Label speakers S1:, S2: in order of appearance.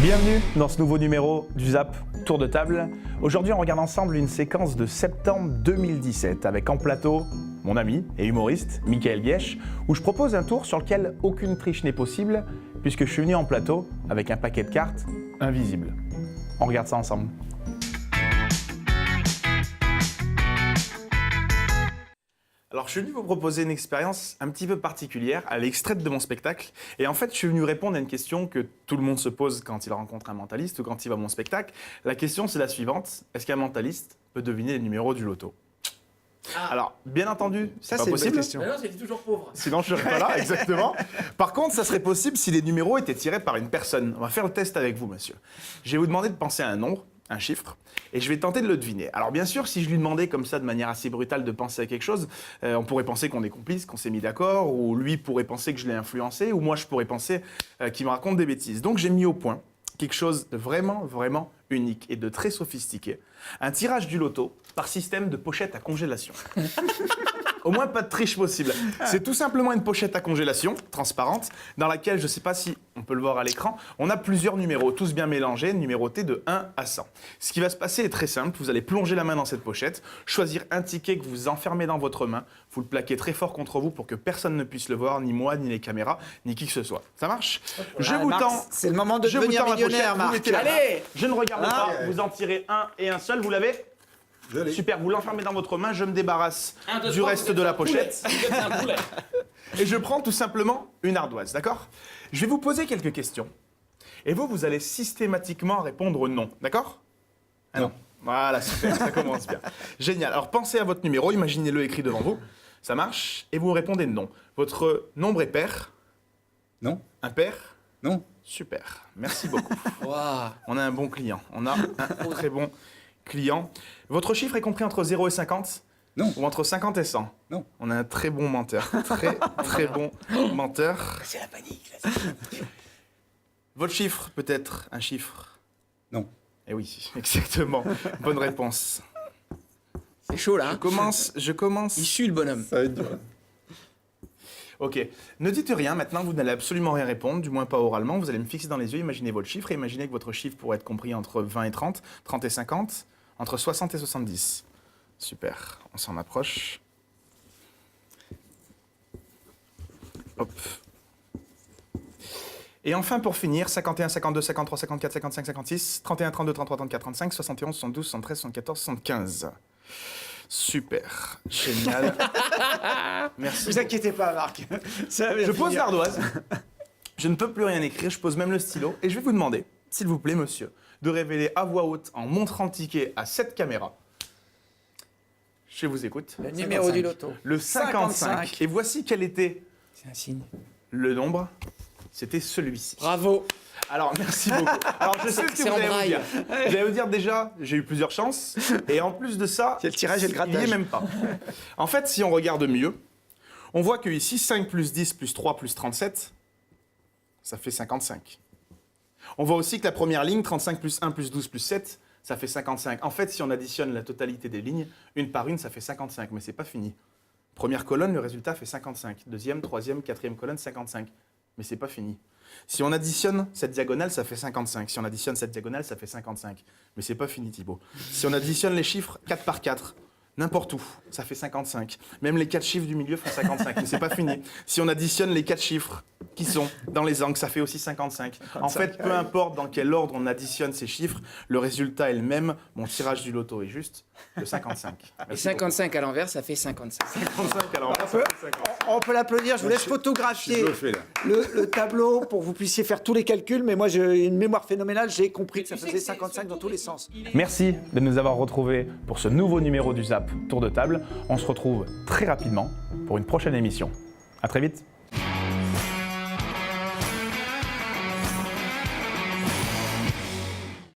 S1: Bienvenue dans ce nouveau numéro du Zap Tour de Table. Aujourd'hui, on regarde ensemble une séquence de septembre 2017 avec en plateau mon ami et humoriste Mickaël Guèche, où je propose un tour sur lequel aucune triche n'est possible puisque je suis venu en plateau avec un paquet de cartes invisibles. On regarde ça ensemble. Alors, je suis venu vous proposer une expérience un petit peu particulière, elle est extraite de mon spectacle. Et en fait, je suis venu répondre à une question que tout le monde se pose quand il rencontre un mentaliste ou quand il va à mon spectacle. La question, c'est la suivante. Est-ce qu'un mentaliste peut deviner les numéros du loto ? Alors, bien entendu, c'est pas possible.
S2: Mais non, c'est toujours pauvre.
S1: Sinon, je ne serais pas là, exactement. Par contre, ça serait possible si les numéros étaient tirés par une personne. On va faire le test avec vous, monsieur. Je vais vous demander de penser à un nombre, un chiffre, et je vais tenter de le deviner. Alors bien sûr, si je lui demandais comme ça de manière assez brutale de penser à quelque chose, on pourrait penser qu'on est complice, qu'on s'est mis d'accord, ou lui pourrait penser que je l'ai influencé, ou moi je pourrais penser qu'il me raconte des bêtises. Donc j'ai mis au point quelque chose de vraiment unique et de très sophistiqué. Un tirage du loto par système de pochette à congélation. Au moins, pas de triche possible. C'est tout simplement une pochette à congélation, transparente, dans laquelle, je ne sais pas si on peut le voir à l'écran, on a plusieurs numéros, tous bien mélangés, numérotés de 1 à 100. Ce qui va se passer est très simple. Vous allez plonger la main dans cette pochette, choisir un ticket que vous enfermez dans votre main, vous le plaquez très fort contre vous pour que personne ne puisse le voir, ni moi, ni les caméras, ni qui que ce soit. Ça marche ? Je vous tends.
S3: C'est le moment de devenir millionnaire, Marc.
S1: Allez ! Je ne regarde pas, vous en tirez un et un seul, vous l'avez ? Super, vous l'enfermez dans votre main, je me débarrasse du reste de la pochette. Et je prends tout simplement une ardoise, d'accord ? Je vais vous poser quelques questions. Et vous allez systématiquement répondre non, d'accord ? Non. Voilà, super, ça commence bien. Génial. Alors pensez à votre numéro, imaginez-le écrit devant vous. Ça marche ? Et vous me répondez non. Votre nombre est pair ?
S4: Non.
S1: Impair ?
S4: Non.
S1: Super, merci beaucoup.
S2: Wow.
S1: On a un bon client, on a un très bon client. Votre chiffre est compris entre 0 et 50 ?
S4: Non.
S1: Ou entre 50 et 100 ?
S4: Non.
S1: On a un très bon menteur, très bon menteur.
S2: C'est la panique, là.
S1: Votre chiffre peut être un chiffre ?
S4: Non.
S1: Eh oui, exactement. Bonne réponse.
S2: C'est chaud, là.
S1: Je commence.
S2: Il sue, le bonhomme.
S4: Ça va être dur.
S1: Ok, ne dites rien, maintenant vous n'allez absolument rien répondre, du moins pas oralement, vous allez me fixer dans les yeux, imaginez votre chiffre, et imaginez que votre chiffre pourrait être compris entre 20 et 30, 30 et 50, entre 60 et 70. Super, on s'en approche. Hop. Et enfin, pour finir, 51, 52, 53, 54, 55, 56, 31, 32, 33, 34, 35, 71, 72, 73, 74, 75. Super, génial. Merci.
S3: Vous inquiétez pas, Marc.
S1: Je pose l'ardoise. Je ne peux plus rien écrire. Je pose même le stylo. Et je vais vous demander, s'il vous plaît, monsieur, de révéler à voix haute, en montrant le ticket à cette caméra. Je vous écoute.
S3: Le numéro du loto.
S1: Le 55. Et voici quel était
S2: C'est un signe.
S1: le nombre. C'était celui-ci.
S2: Bravo.
S1: Alors, merci beaucoup. Alors, je sais ce que
S2: C'est
S1: vous
S2: en
S1: allez me
S2: braille.
S1: dire. Vous allez me dire déjà, j'ai eu plusieurs chances. Et en plus de ça,
S3: C'est le tirage et le grattage.
S1: il n'y est même pas. En fait, si on regarde mieux, on voit que ici, 5 plus 10 plus 3 plus 37, ça fait 55. On voit aussi que la première ligne, 35 plus 1 plus 12 plus 7, ça fait 55. En fait, si on additionne la totalité des lignes, une par une, ça fait 55. Mais c'est pas fini. Première colonne, le résultat fait 55. Deuxième, troisième, quatrième colonne, 55. Mais c'est pas fini. Si on additionne cette diagonale, ça fait 55. Si on additionne cette diagonale, ça fait 55. Mais c'est pas fini, Thibaut. Si on additionne les chiffres 4 par 4, n'importe où, ça fait 55. Même les 4 chiffres du milieu font 55, mais c'est pas fini. Si on additionne les 4 chiffres qui sont dans les angles, ça fait aussi 55. En fait, peu importe dans quel ordre on additionne ces chiffres, le résultat est le même. Mon tirage du loto est juste de 55.
S2: Et
S1: Merci
S2: 55 à l'envers, ça fait 55.
S1: beaucoup. 55, alors ça fait 50.
S3: On peut l'applaudir. Je vous laisse
S4: Je
S3: photographier
S4: suis bluffé, là.
S3: le tableau pour que vous puissiez faire tous les calculs. Mais moi, j'ai une mémoire phénoménale. J'ai compris que ça
S2: Tu sais
S3: faisait
S2: que c'est
S3: 55 dans tous les sens.
S1: Merci de nous avoir retrouvés pour ce nouveau numéro du Zap Tour de Table. On se retrouve très rapidement pour une prochaine émission. À très vite.